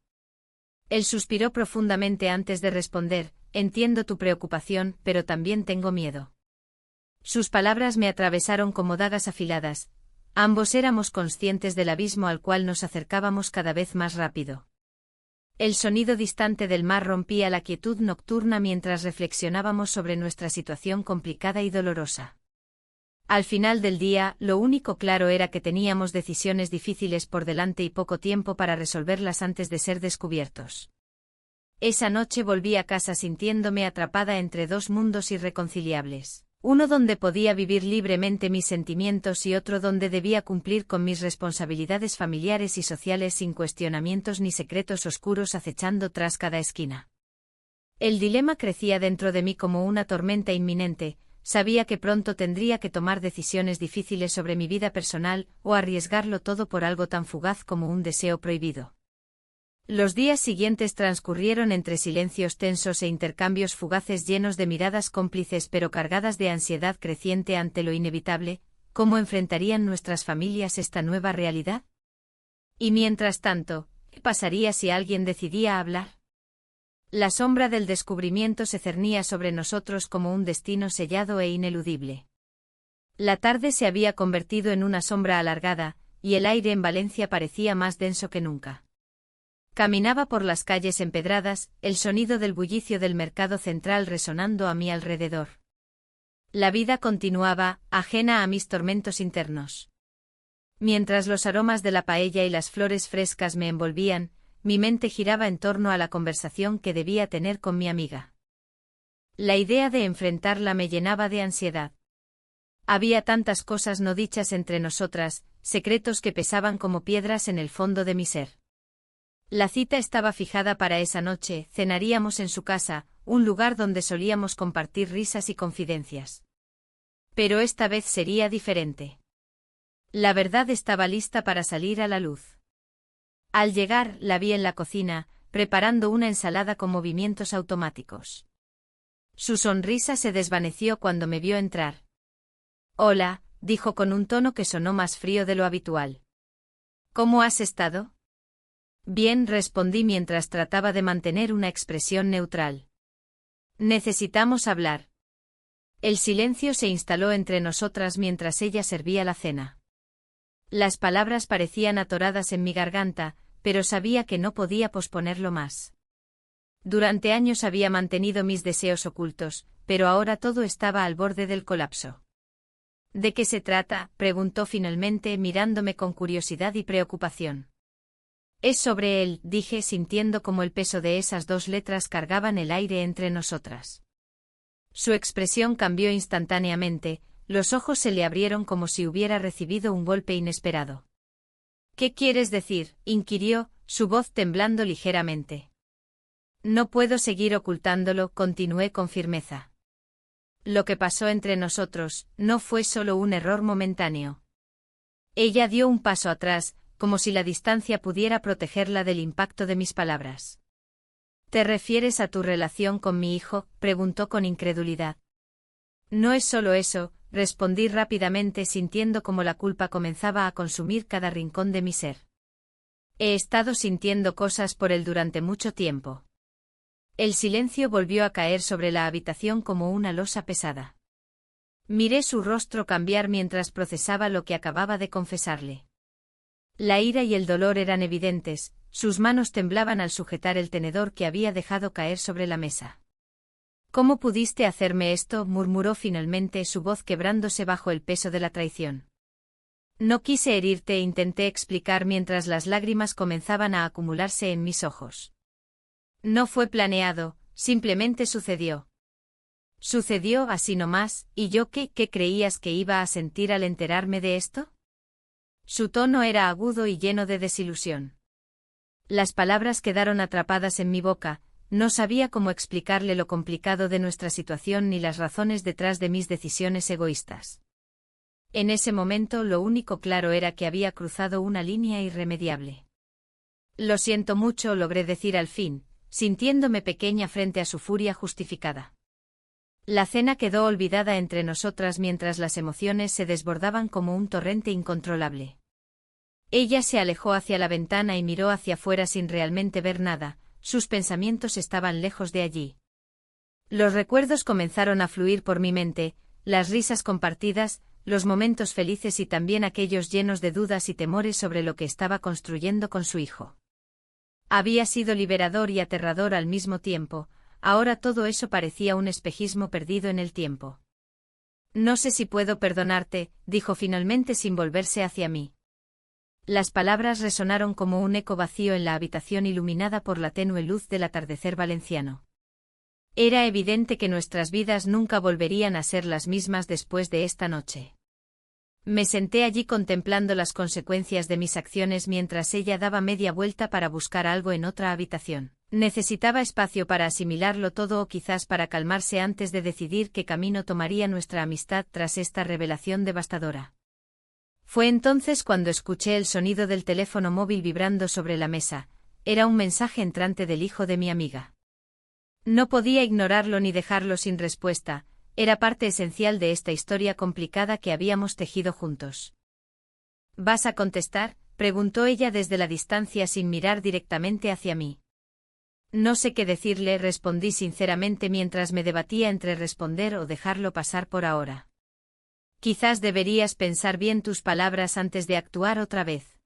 Speaker 1: Él suspiró profundamente antes de responder, entiendo tu preocupación, pero también tengo miedo. Sus palabras me atravesaron como dagas afiladas. Ambos éramos conscientes del abismo al cual nos acercábamos cada vez más rápido. El sonido distante del mar rompía la quietud nocturna mientras reflexionábamos sobre nuestra situación complicada y dolorosa. Al final del día, lo único claro era que teníamos decisiones difíciles por delante y poco tiempo para resolverlas antes de ser descubiertos. Esa noche volví a casa sintiéndome atrapada entre dos mundos irreconciliables. Uno donde podía vivir libremente mis sentimientos y otro donde debía cumplir con mis responsabilidades familiares y sociales sin cuestionamientos ni secretos oscuros acechando tras cada esquina. El dilema crecía dentro de mí como una tormenta inminente, sabía que pronto tendría que tomar decisiones difíciles sobre mi vida personal o arriesgarlo todo por algo tan fugaz como un deseo prohibido. Los días siguientes transcurrieron entre silencios tensos e intercambios fugaces llenos de miradas cómplices pero cargadas de ansiedad creciente ante lo inevitable. ¿Cómo enfrentarían nuestras familias esta nueva realidad? Y mientras tanto, ¿qué pasaría si alguien decidía hablar? La sombra del descubrimiento se cernía sobre nosotros como un destino sellado e ineludible. La tarde se había convertido en una sombra alargada, y el aire en Valencia parecía más denso que nunca. Caminaba por las calles empedradas, el sonido del bullicio del mercado central resonando a mi alrededor. La vida continuaba, ajena a mis tormentos internos. Mientras los aromas de la paella y las flores frescas me envolvían, mi mente giraba en torno a la conversación que debía tener con mi amiga. La idea de enfrentarla me llenaba de ansiedad. Había tantas cosas no dichas entre nosotras, secretos que pesaban como piedras en el fondo de mi ser. La cita estaba fijada para esa noche, cenaríamos en su casa, un lugar donde solíamos compartir risas y confidencias. Pero esta vez sería diferente. La verdad estaba lista para salir a la luz. Al llegar, la vi en la cocina, preparando una ensalada con movimientos automáticos. Su sonrisa se desvaneció cuando me vio entrar. «Hola», dijo con un tono que sonó más frío de lo habitual. «¿Cómo has estado?» «Bien», respondí mientras trataba de mantener una expresión neutral. «Necesitamos hablar». El silencio se instaló entre nosotras mientras ella servía la cena. Las palabras parecían atoradas en mi garganta, pero sabía que no podía posponerlo más. Durante años había mantenido mis deseos ocultos, pero ahora todo estaba al borde del colapso. «¿De qué se trata?», preguntó finalmente mirándome con curiosidad y preocupación. «Es sobre él», dije sintiendo como el peso de esas dos letras cargaban el aire entre nosotras. Su expresión cambió instantáneamente, los ojos se le abrieron como si hubiera recibido un golpe inesperado. «¿Qué quieres decir?», inquirió, su voz temblando ligeramente. «No puedo seguir ocultándolo», continué con firmeza. «Lo que pasó entre nosotros no fue solo un error momentáneo». Ella dio un paso atrás, como si la distancia pudiera protegerla del impacto de mis palabras. «¿Te refieres a tu relación con mi hijo?», preguntó con incredulidad. «No es solo eso», respondí rápidamente sintiendo como la culpa comenzaba a consumir cada rincón de mi ser. «He estado sintiendo cosas por él durante mucho tiempo». El silencio volvió a caer sobre la habitación como una losa pesada. Miré su rostro cambiar mientras procesaba lo que acababa de confesarle. La ira y el dolor eran evidentes, sus manos temblaban al sujetar el tenedor que había dejado caer sobre la mesa. «¿Cómo pudiste hacerme esto?», murmuró finalmente, su voz quebrándose bajo el peso de la traición. «No quise herirte», intenté explicar mientras las lágrimas comenzaban a acumularse en mis ojos. «No fue planeado, simplemente sucedió». «¿Sucedió así nomás? ¿Y yo qué creías que iba a sentir al enterarme de esto?». Su tono era agudo y lleno de desilusión. Las palabras quedaron atrapadas en mi boca, no sabía cómo explicarle lo complicado de nuestra situación ni las razones detrás de mis decisiones egoístas. En ese momento lo único claro era que había cruzado una línea irremediable. «Lo siento mucho», logré decir al fin, sintiéndome pequeña frente a su furia justificada. La cena quedó olvidada entre nosotras mientras las emociones se desbordaban como un torrente incontrolable. Ella se alejó hacia la ventana y miró hacia afuera sin realmente ver nada, sus pensamientos estaban lejos de allí. Los recuerdos comenzaron a fluir por mi mente, las risas compartidas, los momentos felices y también aquellos llenos de dudas y temores sobre lo que estaba construyendo con su hijo. Había sido liberador y aterrador al mismo tiempo, ahora todo eso parecía un espejismo perdido en el tiempo. «No sé si puedo perdonarte», dijo finalmente sin volverse hacia mí. Las palabras resonaron como un eco vacío en la habitación iluminada por la tenue luz del atardecer valenciano. Era evidente que nuestras vidas nunca volverían a ser las mismas después de esta noche. Me senté allí contemplando las consecuencias de mis acciones mientras ella daba media vuelta para buscar algo en otra habitación. Necesitaba espacio para asimilarlo todo o quizás para calmarse antes de decidir qué camino tomaría nuestra amistad tras esta revelación devastadora. Fue entonces cuando escuché el sonido del teléfono móvil vibrando sobre la mesa. Era un mensaje entrante del hijo de mi amiga. No podía ignorarlo ni dejarlo sin respuesta, era parte esencial de esta historia complicada que habíamos tejido juntos. ¿Vas a contestar?, preguntó ella desde la distancia sin mirar directamente hacia mí. No sé qué decirle, respondí sinceramente mientras me debatía entre responder o dejarlo pasar por ahora. Quizás deberías pensar bien tus palabras antes de actuar otra vez.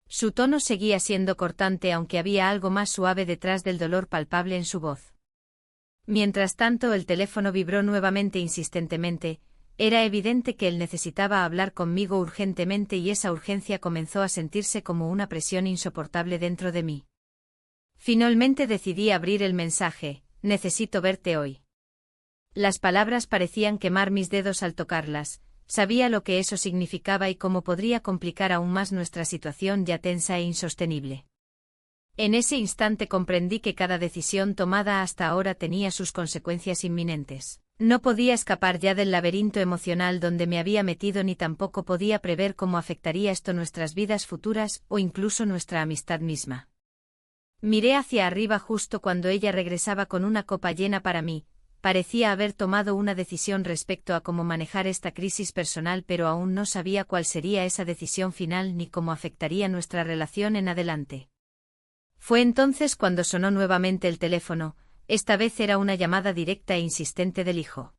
Speaker 1: Su tono seguía siendo cortante aunque había algo más suave detrás del dolor palpable en su voz. Mientras tanto el teléfono vibró nuevamente insistentemente, era evidente que él necesitaba hablar conmigo urgentemente y esa urgencia comenzó a sentirse como una presión insoportable dentro de mí. Finalmente decidí abrir el mensaje: necesito verte hoy. Las palabras parecían quemar mis dedos al tocarlas, sabía lo que eso significaba y cómo podría complicar aún más nuestra situación ya tensa e insostenible. En ese instante comprendí que cada decisión tomada hasta ahora tenía sus consecuencias inminentes. No podía escapar ya del laberinto emocional donde me había metido ni tampoco podía prever cómo afectaría esto nuestras vidas futuras o incluso nuestra amistad misma. Miré hacia arriba justo cuando ella regresaba con una copa llena para mí. Parecía haber tomado una decisión respecto a cómo manejar esta crisis personal, pero aún no sabía cuál sería esa decisión final ni cómo afectaría nuestra relación en adelante. Fue entonces cuando sonó nuevamente el teléfono, esta vez era una llamada directa e insistente del hijo.